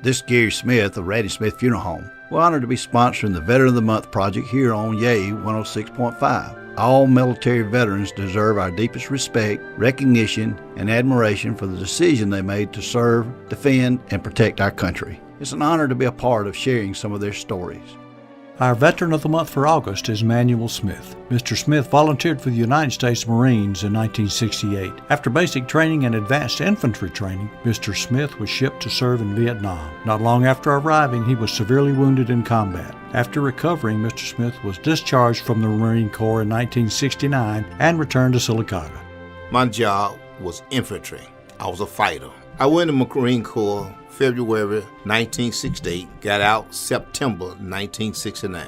This is Gary Smith of Ratty Smith Funeral Home. We're honored to be sponsoring the Veteran of the Month project here on WYEA 106.5. All military veterans deserve our deepest respect, recognition, and admiration for the decision they made to serve, defend, and protect our country. It's an honor to be a part of sharing some of their stories. Our Veteran of the Month for August is Manuel Smith. Mr. Smith volunteered for the United States Marines in 1968. After basic training and advanced infantry training, Mr. Smith was shipped to serve in Vietnam. Not long after arriving, he was severely wounded in combat. After recovering, Mr. Smith was discharged from the Marine Corps in 1969 and returned to Sylacauga. My job was infantry. I was a fighter. I went in the Marine Corps February 1968, got out September 1969.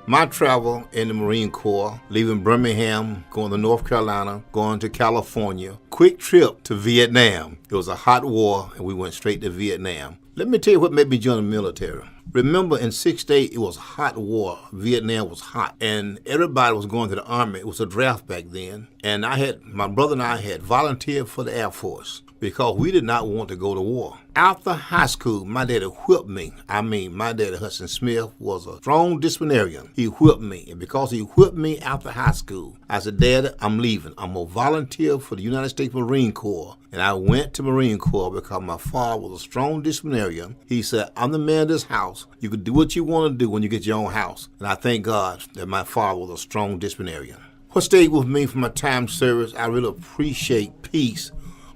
My travel in the Marine Corps, leaving Birmingham, going to North Carolina, going to California, quick trip to Vietnam. It was a hot war and we went straight to Vietnam. Let me tell you what made me join the military. Remember, in 68, it was a hot war. Vietnam was hot, and everybody was going to the Army. It was a draft back then, and my brother and I had volunteered for the Air Force because we did not want to go to war. After high school, my daddy whipped me. My daddy, Hudson Smith, was a strong disciplinarian. He whipped me, and because he whipped me after high school, I said, Daddy, I'm leaving. I'm going to volunteer for the United States Marine Corps. And I went to Marine Corps because my father was a strong disciplinarian. He said, I'm the man of this house. You can do what you want to do when you get your own house. And I thank God that my father was a strong disciplinarian. What stayed with me from my time service, I really appreciate peace.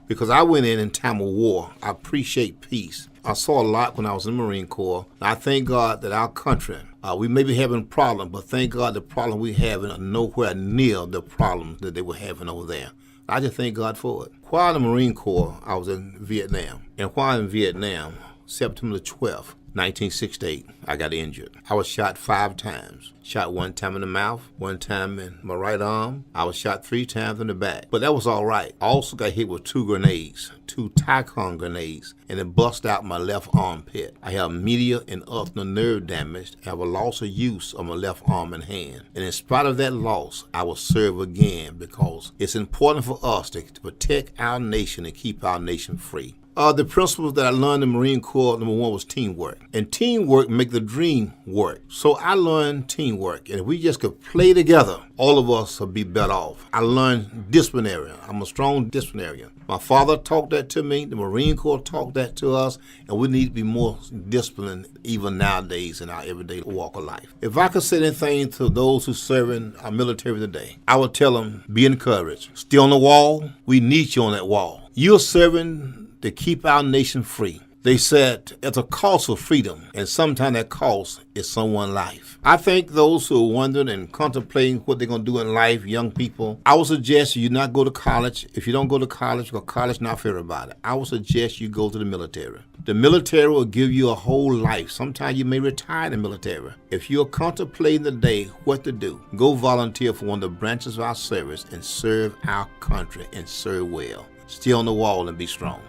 Because I went in time of war. I appreciate peace. I saw a lot when I was in the Marine Corps. I thank God that our country, we may be having problems, but thank God the problem we have are nowhere near the problems that they were having over there. I just thank God for it. While in the Marine Corps, I was in Vietnam. And while in Vietnam, September 12th, 1968, I got injured. I was shot 5 times. Shot 1 time in the mouth, 1 time in my right arm. I was shot 3 times in the back. But that was all right. I also got hit with 2 grenades, 2 Tycon grenades, and it bust out my left armpit. I have medial and ulnar nerve damage. I have a loss of use of my left arm and hand. And in spite of that loss, I will serve again because it's important for us to protect our nation and keep our nation free. The principles that I learned in the Marine Corps, number 1 was teamwork. And teamwork make the dream work. So I learned teamwork. And if we just could play together, all of us would be better off. I learned disciplinary. I'm a strong disciplinarian. My father taught that to me. The Marine Corps taught that to us. And we need to be more disciplined even nowadays in our everyday walk of life. If I could say anything to those who serve in our military today, I would tell them, be encouraged. Stay on the wall. We need you on that wall. You're serving to keep our nation free. They said it's a cost for freedom, and sometimes that cost is someone's life. I think those who are wondering and contemplating what they're going to do in life, young people, I would suggest you not go to college. If you don't go to college, because college is not for everybody, I would suggest you go to the military. The military will give you a whole life. Sometimes you may retire in the military. If you're contemplating today what to do, go volunteer for one of the branches of our service and serve our country and serve well. Stay on the wall and be strong.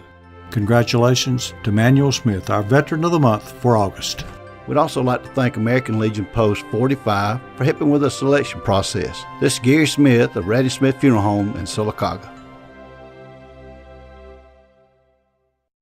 Congratulations to Manuel Smith, our Veteran of the Month for August. We'd also like to thank American Legion Post 45 for helping with the selection process. This is Gary Smith of Ratty Smith Funeral Home in Sylacauga.